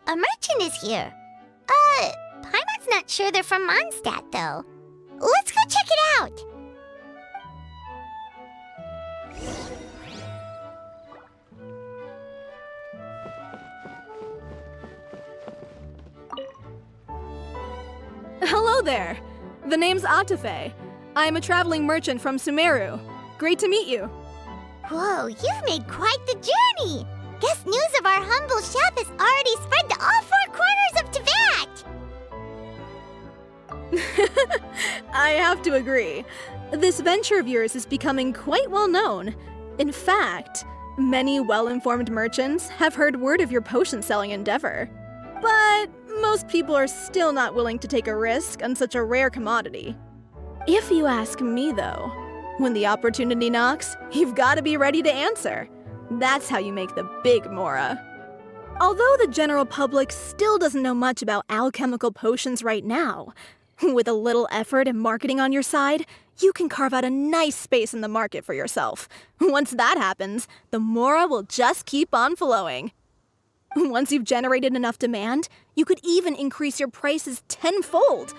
a merchant is here. Paimon's not sure they're from Mondstadt, though. Let's go check it out. Hello there. The name's Atafe. I'm a traveling merchant from Sumeru. Great to meet you. Whoa, you've made quite the journey. Guess news of our humble shop has already spread to all four corners of Tibet. I have to agree. This venture of yours is becoming quite well known. In fact, many well-informed merchants have heard word of your potion-selling endeavor. But most people are still not willing to take a risk on such a rare commodity. If you ask me, though, when the opportunity knocks, you've got to be ready to answer. That's how you make the big Mora. Although the general public still doesn't know much about alchemical potions right now, with a little effort and marketing on your side, you can carve out a nice space in the market for yourself. Once that happens, the Mora will just keep on flowing. Once you've generated enough demand, you could even increase your prices tenfold.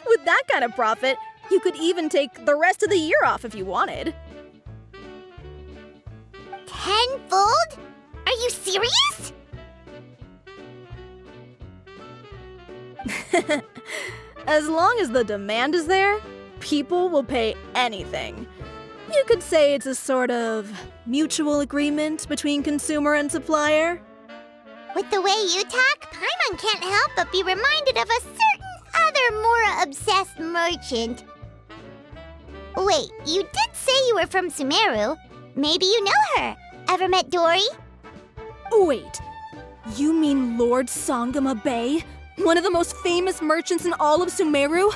With that kind of profit, you could even take the rest of the year off if you wanted. Tenfold? Are you serious? As long as the demand is there, people will pay anything. You could say it's a sort of mutual agreement between consumer and supplier. With the way you talk, Paimon can't help but be reminded of a certain other Mora-obsessed merchant. Wait, you did say you were from Sumeru. Maybe you know her. Ever met Dory? Wait, you mean Lord Sangama Bay? One of the most famous merchants in all of Sumeru?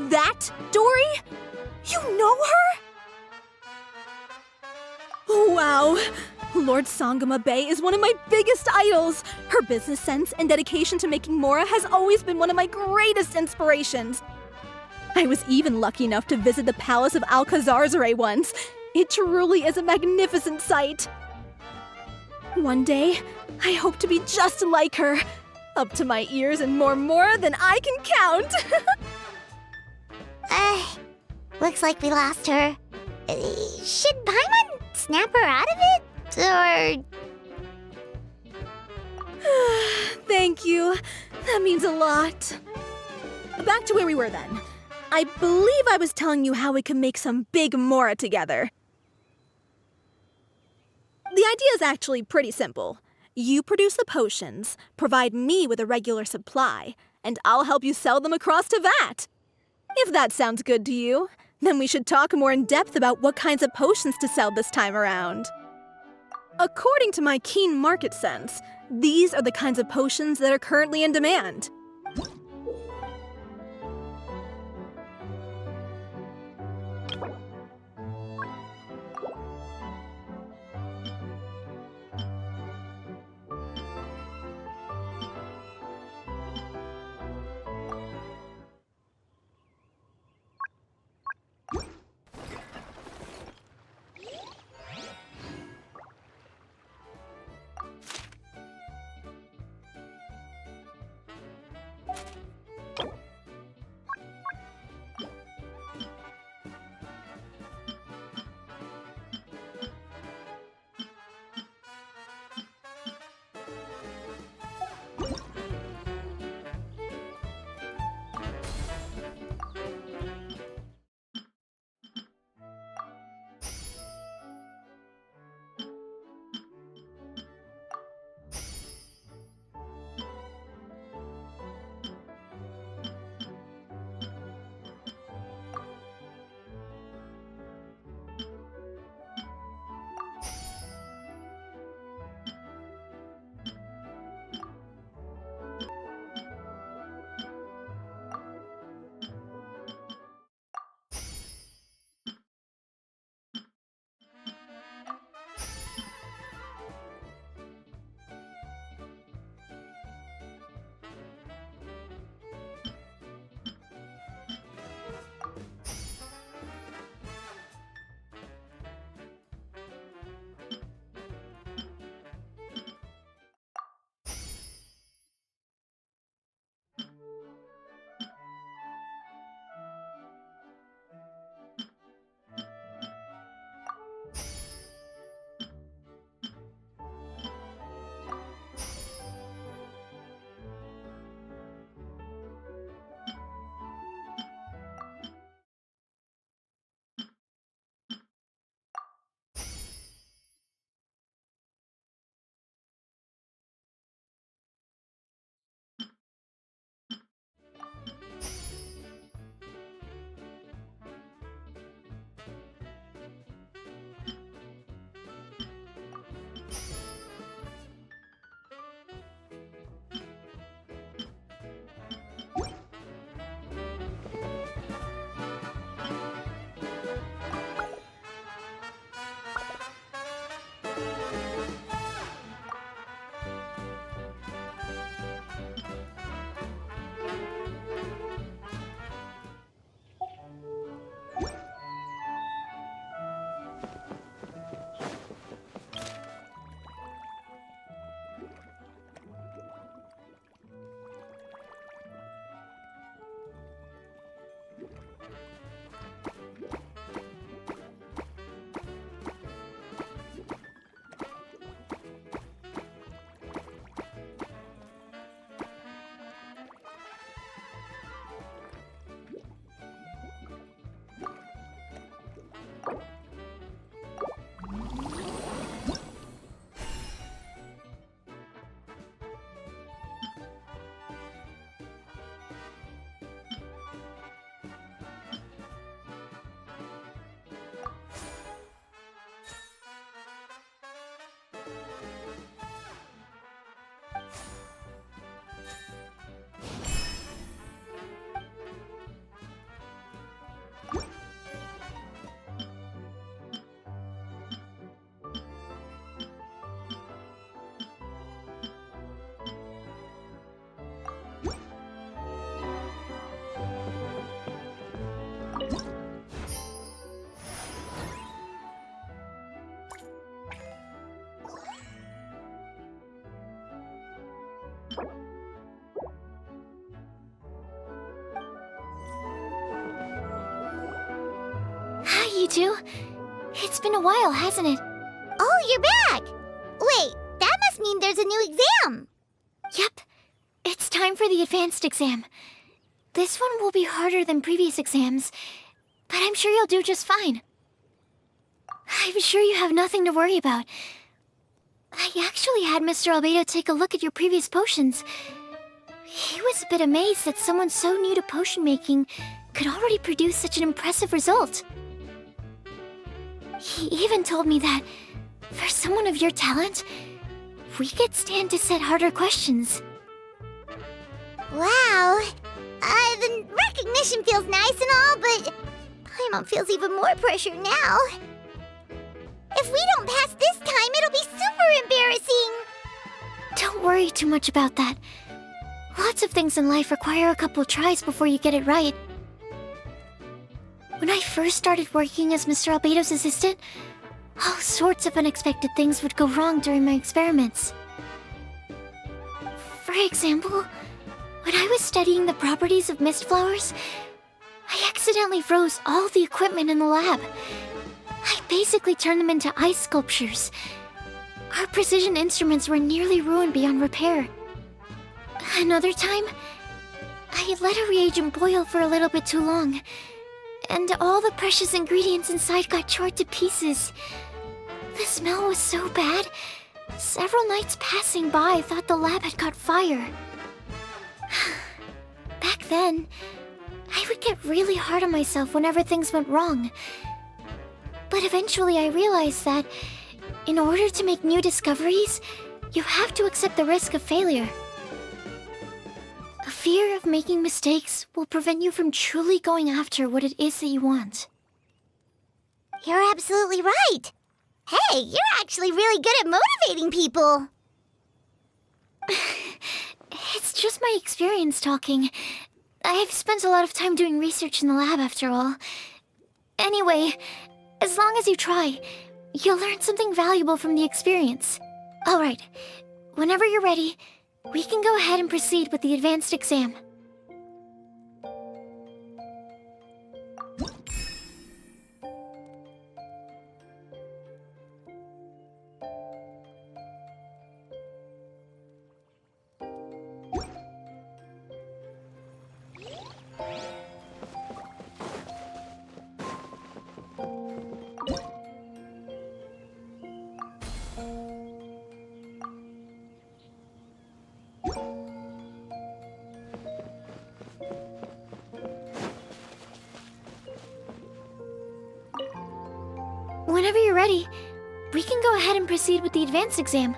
That Dory? You know her? Wow! Lord Sangama Bay is one of my biggest idols! Her business sense and dedication to making Mora has always been one of my greatest inspirations. I was even lucky enough to visit the palace of Alcazarzare once. It truly is a magnificent sight. One day, I hope to be just like her. Up to my ears in more Mora than I can count! Looks like we lost her. Should Paimon snap her out of it? Or... Thank you. That means a lot. Back to where we were then. I believe I was telling you how we could make some big Mora together. The idea is actually pretty simple. You produce the potions, provide me with a regular supply, and I'll help you sell them across Tibet. If that sounds good to you, then we should talk more in depth about what kinds of potions to sell this time around. According to my keen market sense, these are the kinds of potions that are currently in demand. you two. It's been a while, hasn't it? Oh, you're back! Wait, that must mean there's a new exam! Yep. It's time for the advanced exam. This one will be harder than previous exams, but I'm sure you'll do just fine. I'm sure you have nothing to worry about. I actually had Mr. Albedo take a look at your previous potions. He was a bit amazed that someone so new to potion making could already produce such an impressive result. He even told me that, for someone of your talent, we could stand to set harder questions. Wow. The recognition feels nice and all, but Paimon feels even more pressure now. If we don't pass this time, it'll be super embarrassing. Don't worry too much about that. Lots of things in life require a couple tries before you get it right. When I first started working as Mr. Albedo's assistant, all sorts of unexpected things would go wrong during my experiments. For example, when I was studying the properties of mist flowers, I accidentally froze all the equipment in the lab. I basically turned them into ice sculptures. Our precision instruments were nearly ruined beyond repair. Another time, I let a reagent boil for a little bit too long, and all the precious ingredients inside got charred to pieces. The smell was so bad, several nights passing by thought the lab had caught fire. Back then, I would get really hard on myself whenever things went wrong. But eventually I realized that, in order to make new discoveries, you have to accept the risk of failure. A fear of making mistakes will prevent you from truly going after what it is that you want. You're absolutely right. Hey, you're actually really good at motivating people. It's just my experience talking. I've spent a lot of time doing research in the lab after all. Anyway, as long as you try, you'll learn something valuable from the experience. Alright, whenever you're ready, we can go ahead and proceed with the advanced exam. Whenever you're ready, we can go ahead and proceed with the advanced exam.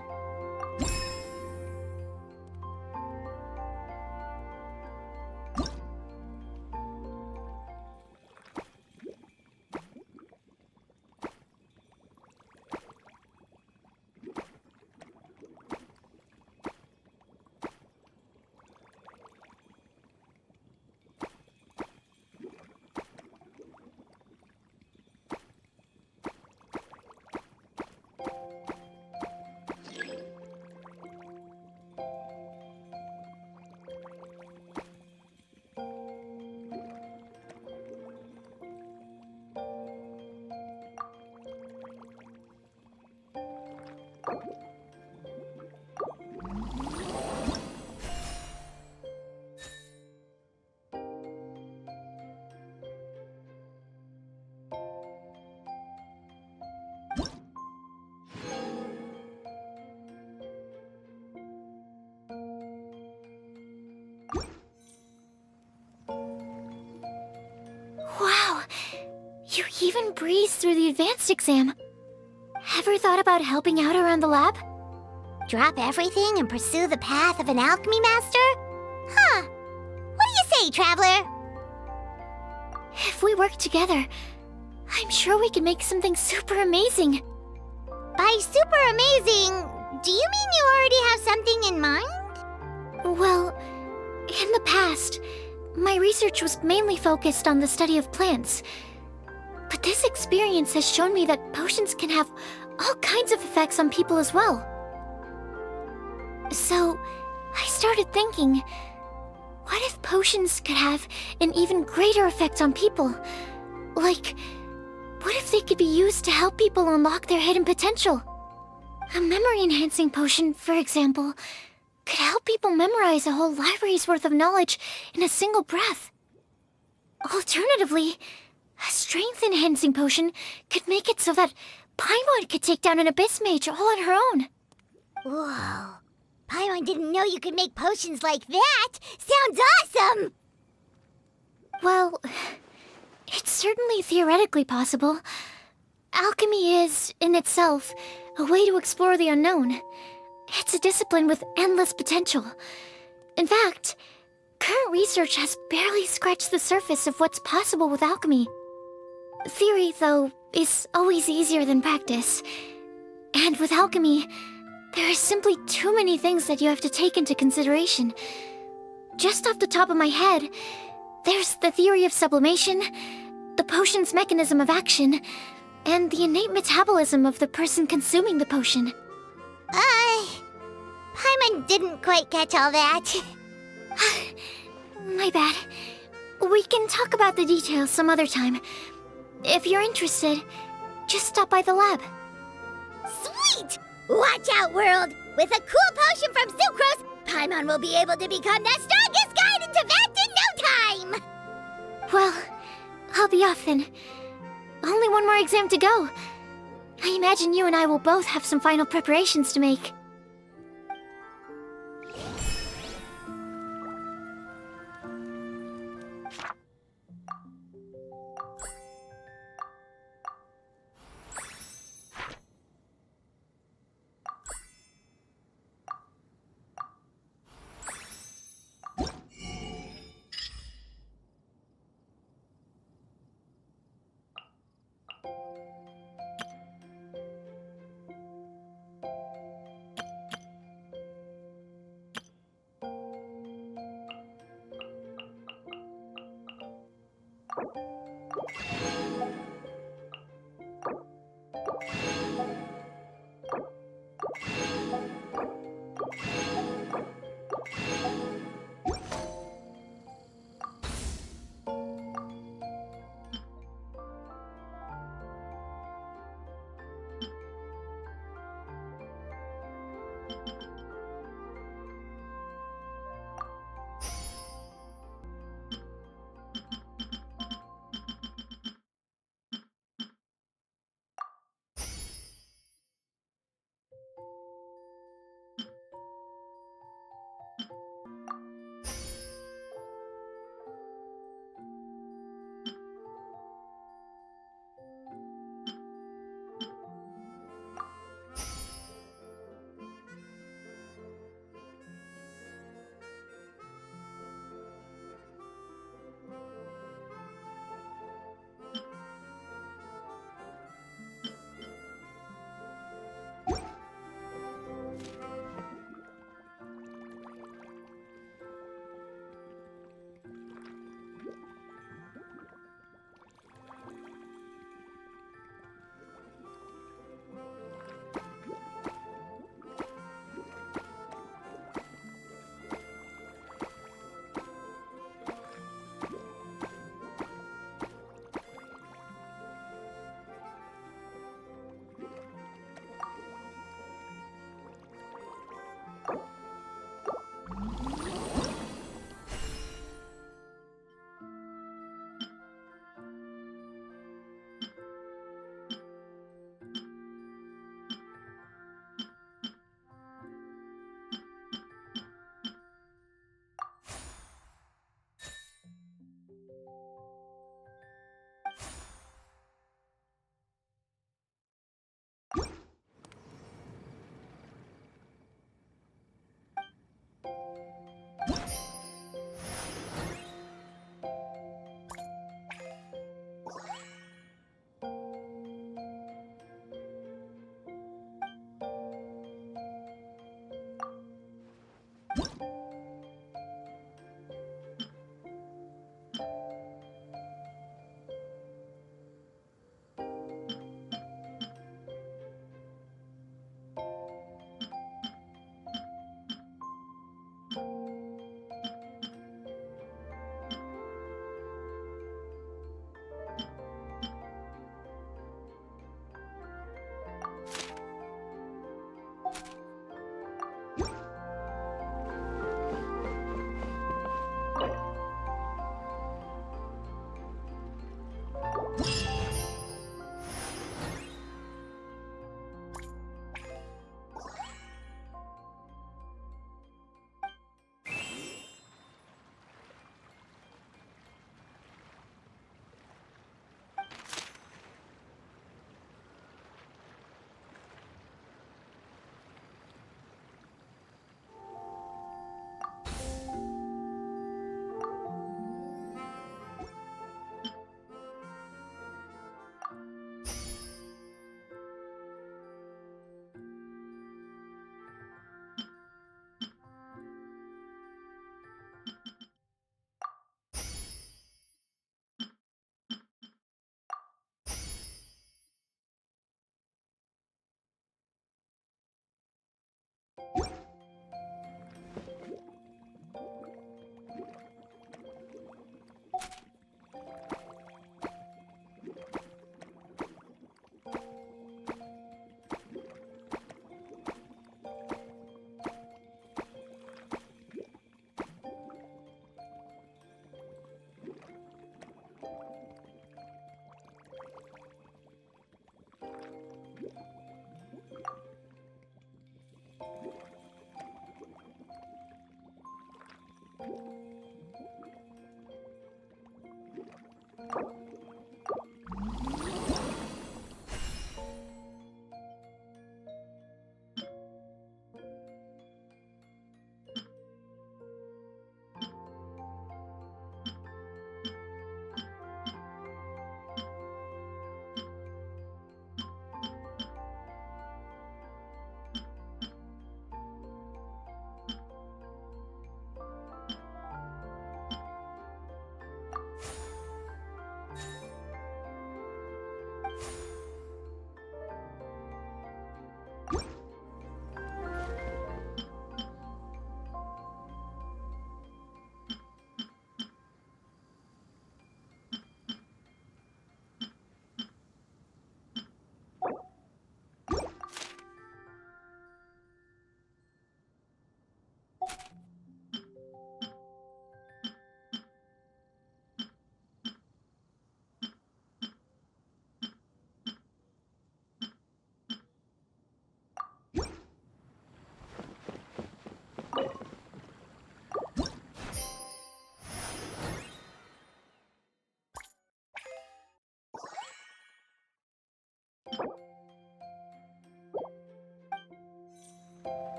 Wow! You even breezed through the advanced exam. Ever thought about helping out around the lab? Drop everything and pursue the path of an alchemy master? Huh. What do you say, traveler? If we work together, I'm sure we can make something super amazing. By super amazing, do you mean you already have something in mind? Well, in the past, my research was mainly focused on the study of plants. But this experience has shown me that potions can have all kinds of effects on people as well. So, I started thinking, what if potions could have an even greater effect on people? Like, What if they could be used to help people unlock their hidden potential? A memory-enhancing potion, for example, could help people memorize a whole library's worth of knowledge in a single breath. Alternatively, a strength-enhancing potion could make it so that Paimon could take down an Abyss Mage all on her own. Whoa. Paimon didn't know you could make potions like that! Sounds awesome! Well, it's certainly theoretically possible. Alchemy is, in itself, a way to explore the unknown. It's a discipline with endless potential. In fact, current research has barely scratched the surface of what's possible with alchemy. Theory, though, is always easier than practice. And with alchemy, there are simply too many things that you have to take into consideration. Just off the top of my head, there's the theory of sublimation, the potion's mechanism of action, and the innate metabolism of the person consuming the potion. Paimon didn't quite catch all that. My bad. We can talk about the details some other time. If you're interested, just stop by the lab. Sweet! Watch out, world! With a cool potion from Sucrose, Paimon will be able to become the strongest guide into Vact in no time! Well, I'll be off then. Only one more exam to go. I imagine you and I will both have some final preparations to make.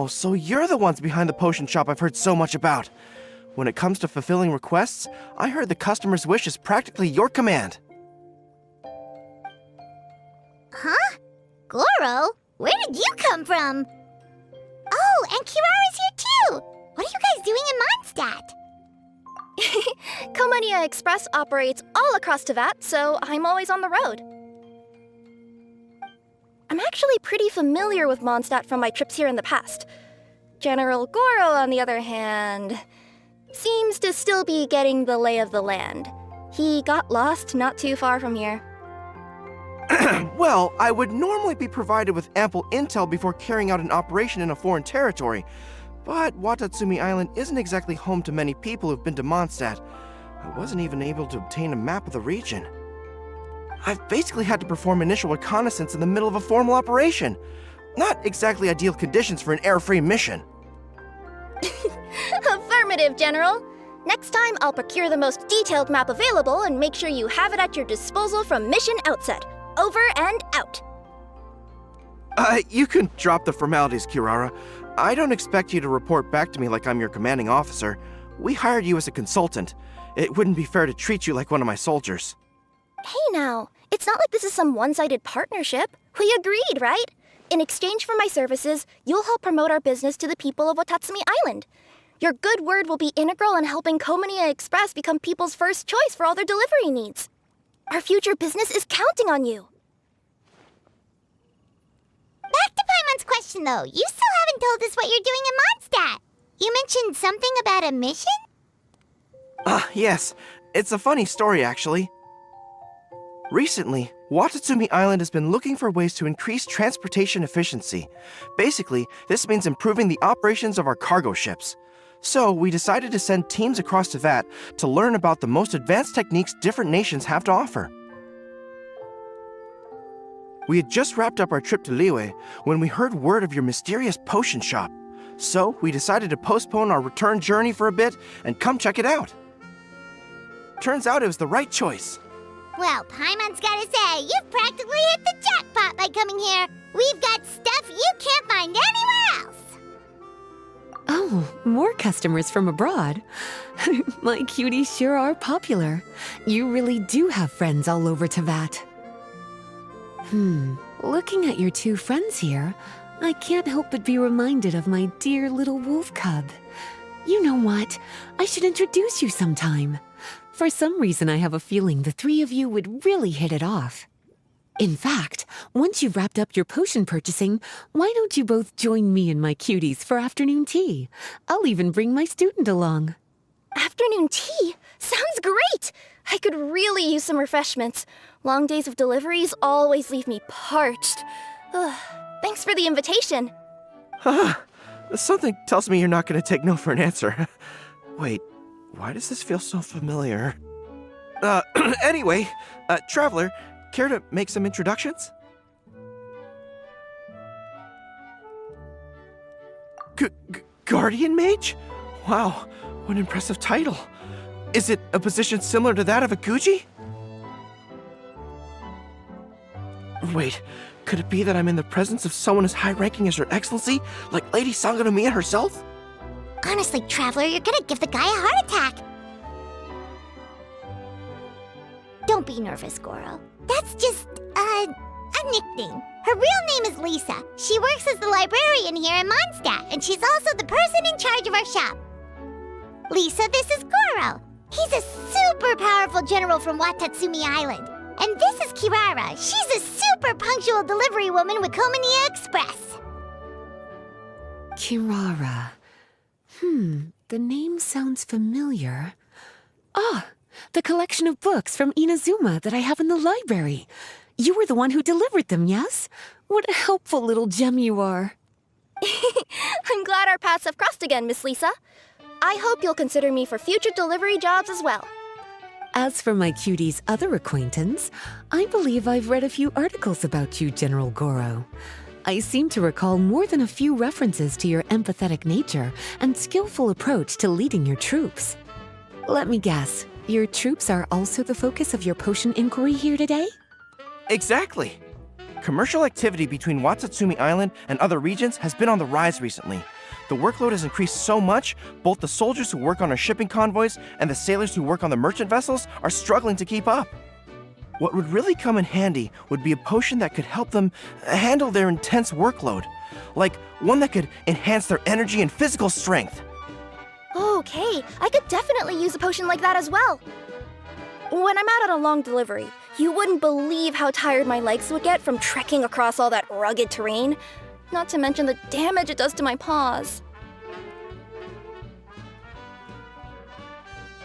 Oh, so you're the ones behind the potion shop I've heard so much about. When it comes to fulfilling requests, I heard the customer's wish is practically your command. Huh? Gorou? Where did you come from? Oh, and Kirara's here too! What are you guys doing in Mondstadt? Komania Express operates all across Teyvat, so I'm always on the road. I'm actually pretty familiar with Mondstadt from my trips here in the past. General Gorou, on the other hand, seems to still be getting the lay of the land. He got lost not too far from here. Well, I would normally be provided with ample intel before carrying out an operation in a foreign territory, but Watatsumi Island isn't exactly home to many people who've been to Mondstadt. I wasn't even able to obtain a map of the region. I've basically had to perform initial reconnaissance in the middle of a formal operation. Not exactly ideal conditions for an air-free mission. Affirmative, General. Next time, I'll procure the most detailed map available and make sure you have it at your disposal from mission outset. Over and out. You can drop the formalities, Kirara. I don't expect you to report back to me like I'm your commanding officer. We hired you as a consultant. It wouldn't be fair to treat you like one of my soldiers. Hey now, it's not like this is some one-sided partnership. We agreed, right? In exchange for my services, you'll help promote our business to the people of Watatsumi Island. Your good word will be integral in helping Komania Express become people's first choice for all their delivery needs. Our future business is counting on you. Back to Paimon's question though, you still haven't told us what you're doing in Mondstadt. You mentioned something about a mission? Yes. It's a funny story, actually. Recently, Watatsumi Island has been looking for ways to increase transportation efficiency. Basically, this means improving the operations of our cargo ships. So, we decided to send teams across Teyvat to learn about the most advanced techniques different nations have to offer. We had just wrapped up our trip to Liyue when we heard word of your mysterious potion shop. So, we decided to postpone our return journey for a bit and come check it out. Turns out it was the right choice. Well, Paimon's gotta say, you've practically hit the jackpot by coming here. We've got stuff you can't find anywhere else. Oh, more customers from abroad. My cuties sure are popular. You really do have friends all over Teyvat. Looking at your two friends here, I can't help but be reminded of my dear little wolf cub. You know what? I should introduce you sometime. For some reason, I have a feeling the three of you would really hit it off. In fact, once you've wrapped up your potion purchasing, why don't you both join me and my cuties for afternoon tea? I'll even bring my student along. Afternoon tea? Sounds great! I could really use some refreshments. Long days of deliveries always leave me parched. Ugh, thanks for the invitation. Something tells me you're not going to take no for an answer. Wait, why does this feel so familiar? Anyway, Traveler, care to make some introductions? Guardian Mage? Wow, what an impressive title. Is it a position similar to that of a Guji? Wait, could it be that I'm in the presence of someone as high-ranking as Her Excellency, like Lady Sangonomiya herself? Honestly, Traveler, you're gonna give the guy a heart attack. Don't be nervous, Gorou. That's just, a nickname. Her real name is Lisa. She works as the librarian here in Mondstadt, and she's also the person in charge of our shop. Lisa, this is Gorou. He's a super powerful general from Watatsumi Island. And this is Kirara. She's a super punctual delivery woman with Komania Express. Kirara. The name sounds familiar. Ah, the collection of books from Inazuma that I have in the library. You were the one who delivered them, yes? What a helpful little gem you are. I'm glad our paths have crossed again, Miss Lisa. I hope you'll consider me for future delivery jobs as well. As for my cutie's other acquaintance, I believe I've read a few articles about you, General Gorou. I seem to recall more than a few references to your empathetic nature and skillful approach to leading your troops. Let me guess, your troops are also the focus of your potion inquiry here today? Exactly. Commercial activity between Watatsumi Island and other regions has been on the rise recently. The workload has increased so much, both the soldiers who work on our shipping convoys and the sailors who work on the merchant vessels are struggling to keep up. What would really come in handy would be a potion that could help them handle their intense workload. Like one that could enhance their energy and physical strength. Okay, I could definitely use a potion like that as well. When I'm out on a long delivery, you wouldn't believe how tired my legs would get from trekking across all that rugged terrain. Not to mention the damage it does to my paws.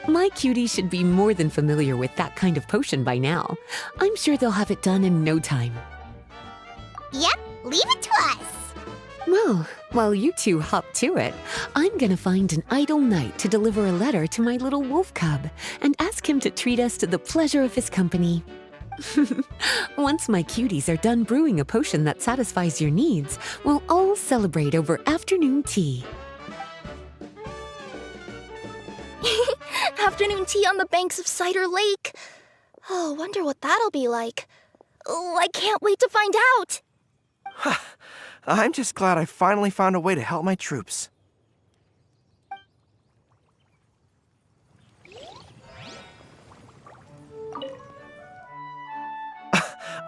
My cuties should be more than familiar with that kind of potion by now. I'm sure they'll have it done in no time. Yep, leave it to us. Well, while you two hop to it, I'm gonna find an idle knight to deliver a letter to my little wolf cub and ask him to treat us to the pleasure of his company. Once my cuties are done brewing a potion that satisfies your needs, we'll all celebrate over afternoon tea. Afternoon tea on the banks of Cider Lake. Oh, wonder what that'll be like. Oh, I can't wait to find out. I'm just glad I finally found a way to help my troops.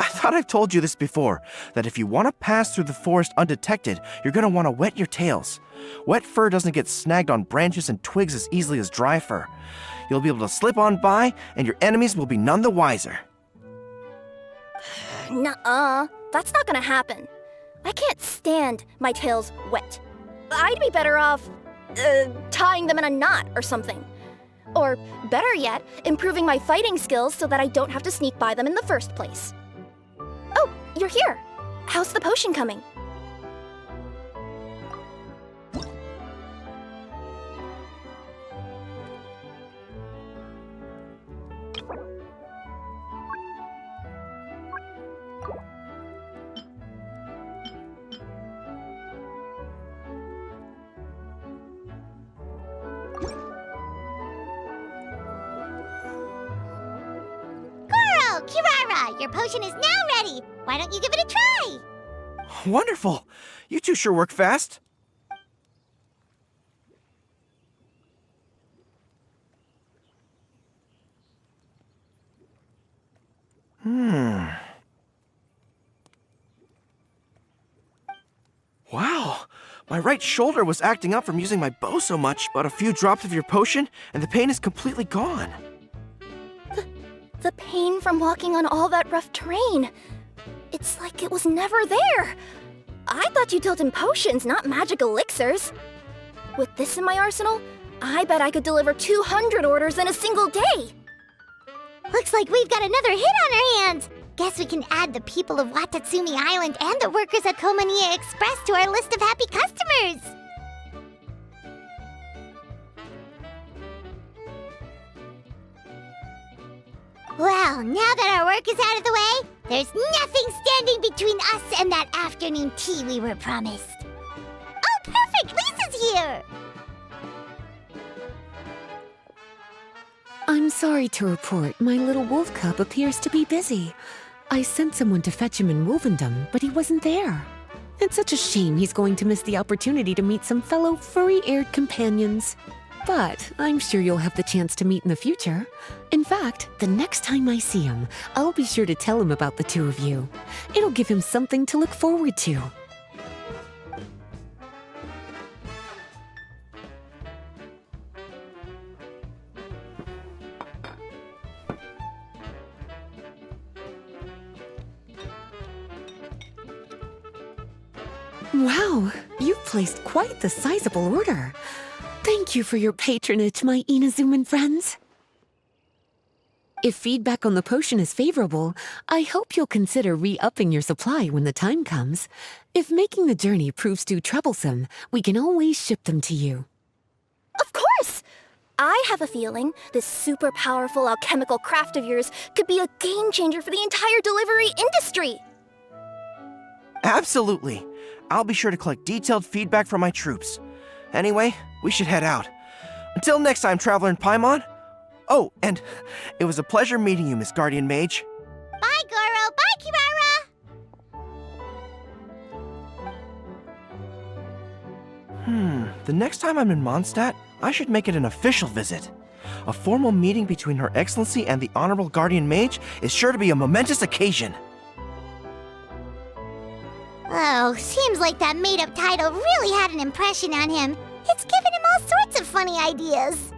I thought I've told you this before, that if you want to pass through the forest undetected, you're going to want to wet your tails. Wet fur doesn't get snagged on branches and twigs as easily as dry fur. You'll be able to slip on by, and your enemies will be none the wiser. Nuh-uh, that's not gonna happen. I can't stand my tails wet. I'd be better off, tying them in a knot or something. Or, better yet, improving my fighting skills so that I don't have to sneak by them in the first place. Oh, you're here. How's the potion coming? Gorou, Kirara, your potion is now ready. Why don't you give it a try? Wonderful! You two sure work fast. Wow! My right shoulder was acting up from using my bow so much, but a few drops of your potion, and the pain is completely gone. The pain from walking on all that rough terrain. It's like it was never there. I thought you dealt in potions, not magic elixirs. With this in my arsenal, I bet I could deliver 200 orders in a single day. Looks like we've got another hit on our hands. Guess we can add the people of Watatsumi Island and the workers at Komaniya Express to our list of happy customers. Well, now that our work is out of the way, there's nothing standing between us and that afternoon tea we were promised. Oh, perfect! Lisa's here! I'm sorry to report my little wolf cub appears to be busy. I sent someone to fetch him in Wolvendom, but he wasn't there. It's such a shame he's going to miss the opportunity to meet some fellow furry-eared companions. But I'm sure you'll have the chance to meet in the future. In fact, the next time I see him, I'll be sure to tell him about the two of you. It'll give him something to look forward to. Wow, you've placed quite the sizable order. Thank you for your patronage, my Inazuman friends. If feedback on the potion is favorable, I hope you'll consider re-upping your supply when the time comes. If making the journey proves too troublesome, we can always ship them to you. Of course! I have a feeling this super powerful alchemical craft of yours could be a game changer for the entire delivery industry. Absolutely. I'll be sure to collect detailed feedback from my troops. Anyway, we should head out. Until next time, Traveler in Paimon. Oh, and it was a pleasure meeting you, Miss Guardian Mage. Bye, Gorou. Bye, Kirara. The next time I'm in Mondstadt, I should make it an official visit. A formal meeting between Her Excellency and the Honorable Guardian Mage is sure to be a momentous occasion. Oh, seems like that made-up title really had an impression on him. It's given him all sorts of funny ideas.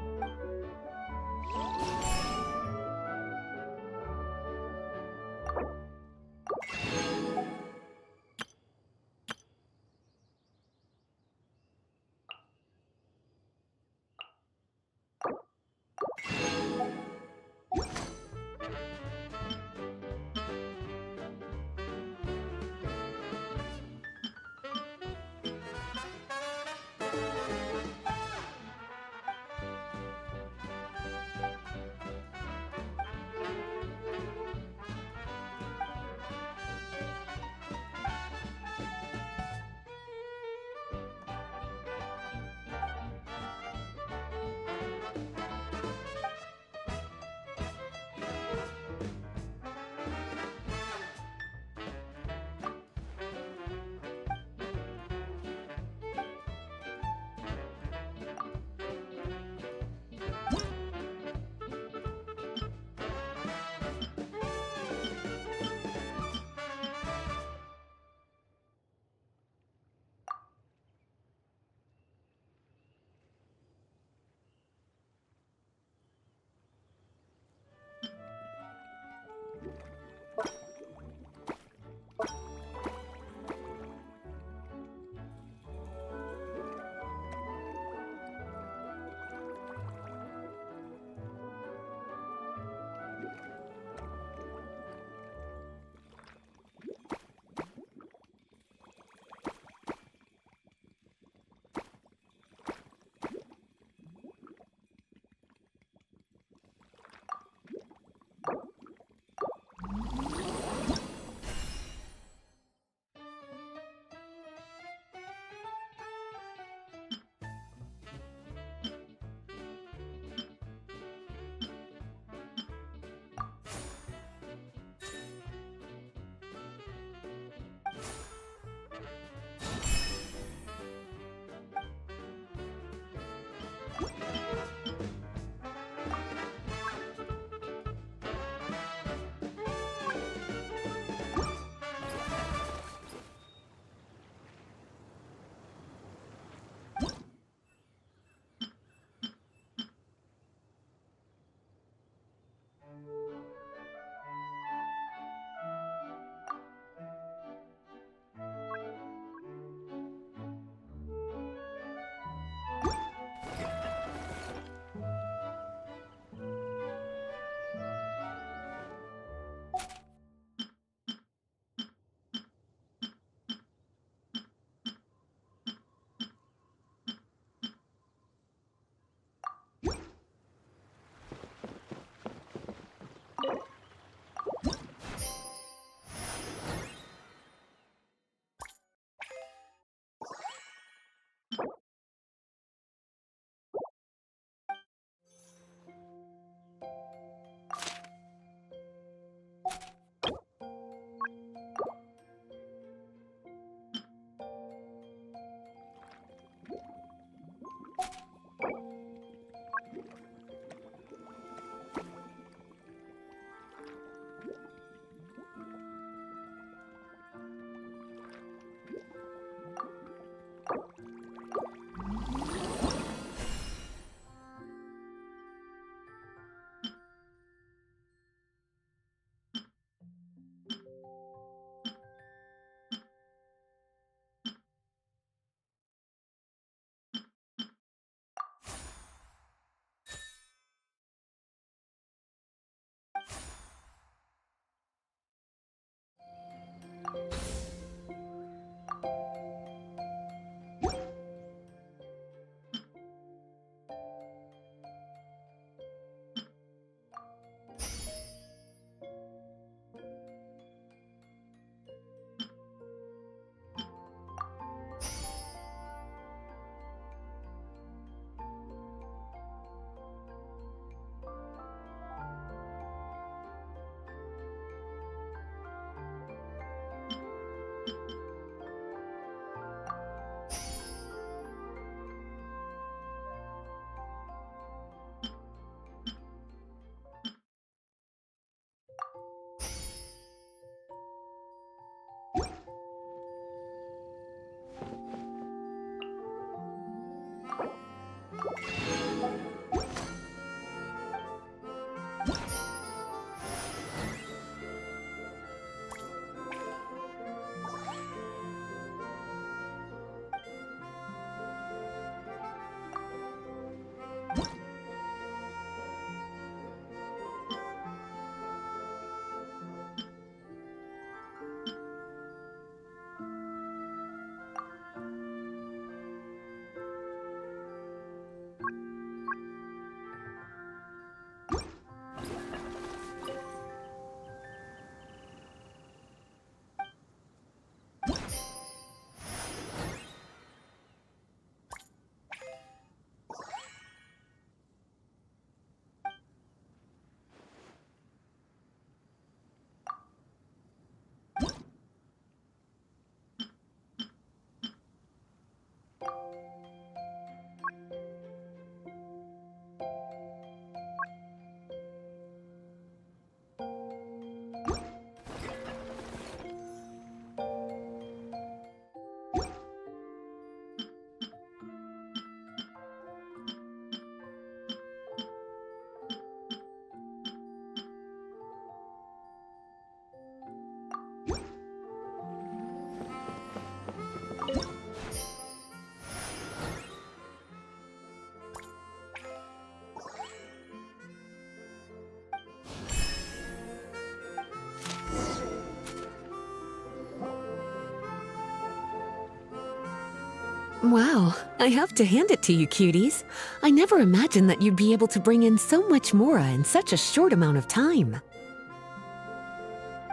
Wow, I have to hand it to you, cuties. I never imagined that you'd be able to bring in so much mora in such a short amount of time.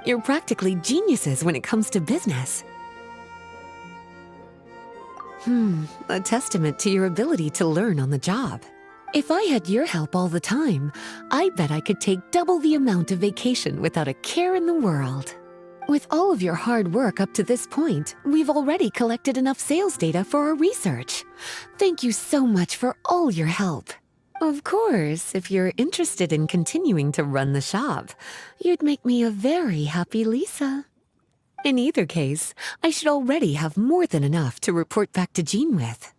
You're practically geniuses when it comes to business. A testament to your ability to learn on the job. If I had your help all the time, I bet I could take double the amount of vacation without a care in the world. With all of your hard work up to this point, we've already collected enough sales data for our research. Thank you so much for all your help. Of course, if you're interested in continuing to run the shop, you'd make me a very happy Lisa. In either case, I should already have more than enough to report back to Jean with.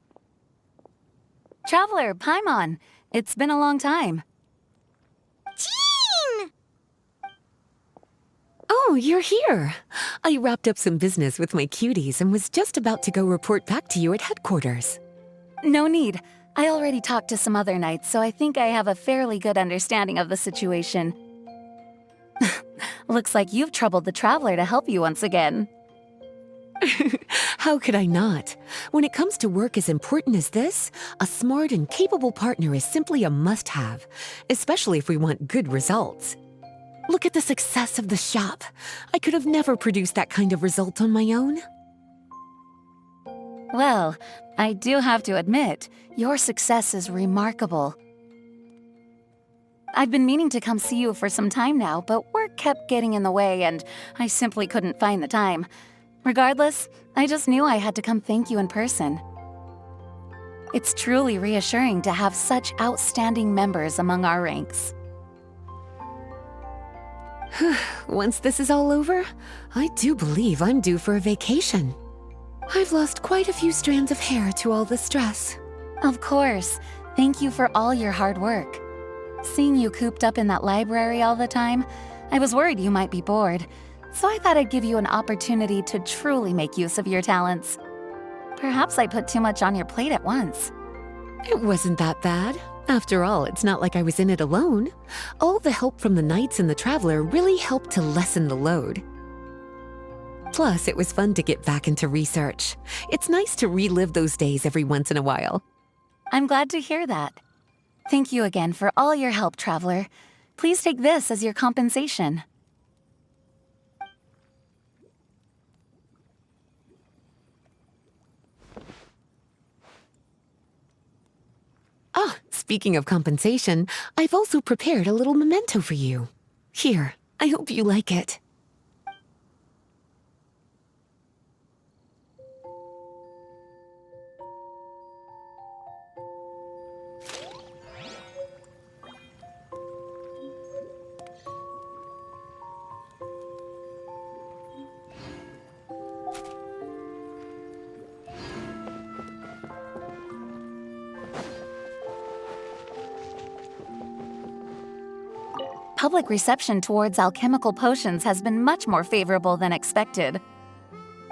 Traveler, Paimon, it's been a long time. Jean! Oh, you're here. I wrapped up some business with my cuties and was just about to go report back to you at headquarters. No need. I already talked to some other knights, so I think I have a fairly good understanding of the situation. Looks like you've troubled the Traveler to help you once again. How could I not? When it comes to work as important as this, a smart and capable partner is simply a must-have, especially if we want good results. Look at the success of the shop. I could have never produced that kind of result on my own. Well, I do have to admit, your success is remarkable. I've been meaning to come see you for some time now, but work kept getting in the way and I simply couldn't find the time. Regardless, I just knew I had to come thank you in person. It's truly reassuring to have such outstanding members among our ranks. Once this is all over, I do believe I'm due for a vacation. I've lost quite a few strands of hair to all the stress. Of course. Thank you for all your hard work. Seeing you cooped up in that library all the time, I was worried you might be bored, so I thought I'd give you an opportunity to truly make use of your talents. Perhaps I put too much on your plate at once. It wasn't that bad. After all, it's not like I was in it alone. All the help from the Knights and the Traveler really helped to lessen the load. Plus, it was fun to get back into research. It's nice to relive those days every once in a while. I'm glad to hear that. Thank you again for all your help, Traveler. Please take this as your compensation. Ah, speaking of compensation, I've also prepared a little memento for you. Here, I hope you like it. Public reception towards alchemical potions has been much more favorable than expected.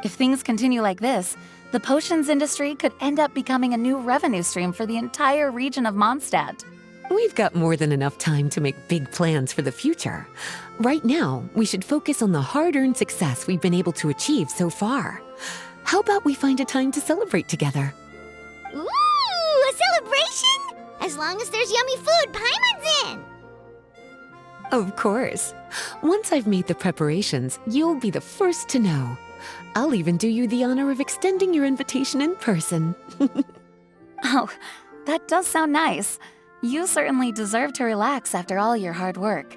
If things continue like this, the potions industry could end up becoming a new revenue stream for the entire region of Mondstadt. We've got more than enough time to make big plans for the future. Right now, we should focus on the hard-earned success we've been able to achieve so far. How about we find a time to celebrate together? Ooh, a celebration? As long as there's yummy food, Paimon's in! Of course. Once I've made the preparations, you'll be the first to know. I'll even do you the honor of extending your invitation in person. Oh, that does sound nice. You certainly deserve to relax after all your hard work.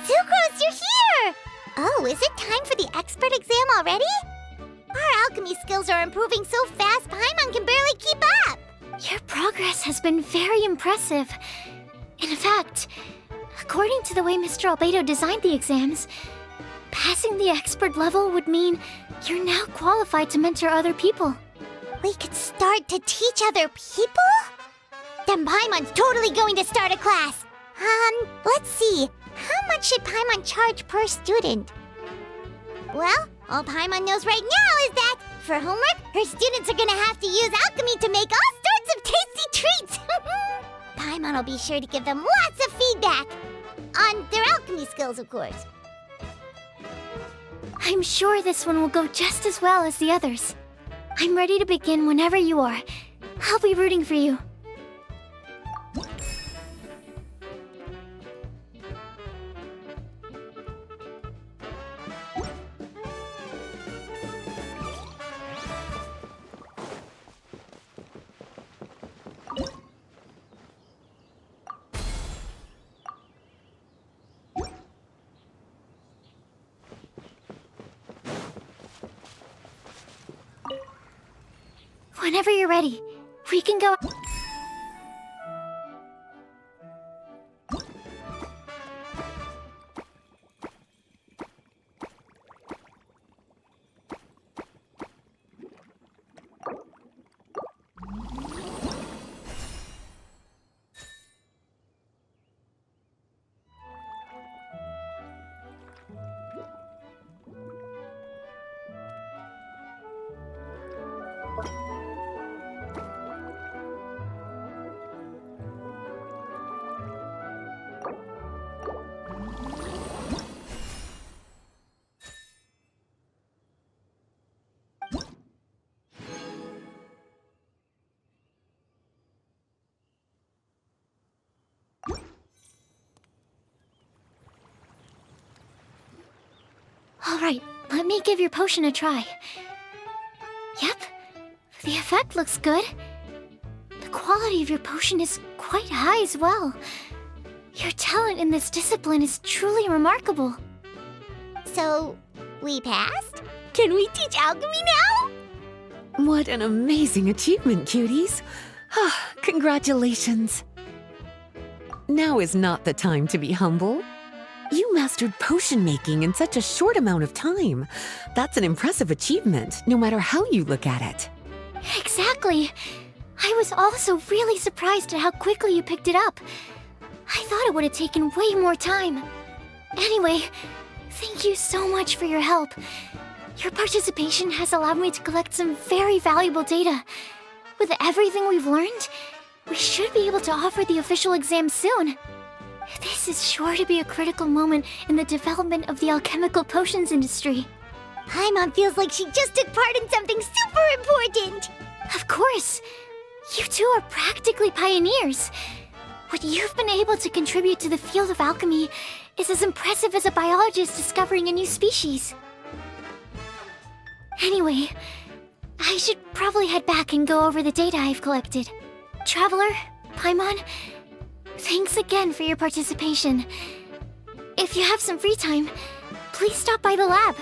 Sucrose, you're here! Oh, is it time for the expert exam already? Our alchemy skills are improving so fast, Paimon can barely keep up! Your progress has been very impressive. In fact, according to the way Mr. Albedo designed the exams, passing the expert level would mean you're now qualified to mentor other people. We could start to teach other people? Then Paimon's totally going to start a class! Let's see. How much should Paimon charge per student? Well, all Paimon knows right now is that For homework, her students are gonna have to use alchemy to make all sorts of tasty treats! Paimon will be sure to give them lots of feedback! On their alchemy skills, of course. I'm sure this one will go just as well as the others. I'm ready to begin whenever you are. I'll be rooting for you. Whenever you're ready, we can go. Alright, let me give your potion a try. Yep, the effect looks good. The quality of your potion is quite high as well. Your talent in this discipline is truly remarkable. So, we passed? Can we teach alchemy now? What an amazing achievement, cuties! Congratulations! Now is not the time to be humble. You mastered potion making in such a short amount of time. That's an impressive achievement, no matter how you look at it. Exactly. I was also really surprised at how quickly you picked it up. I thought it would have taken way more time. Anyway, thank you so much for your help. Your participation has allowed me to collect some very valuable data. With everything we've learned, we should be able to offer the official exam soon. This is sure to be a critical moment in the development of the alchemical potions industry. Paimon feels like she just took part in something super important! Of course! You two are practically pioneers. What you've been able to contribute to the field of alchemy is as impressive as a biologist discovering a new species. Anyway, I should probably head back and go over the data I've collected. Traveler, Paimon, thanks again for your participation. If you have some free time, please stop by the lab.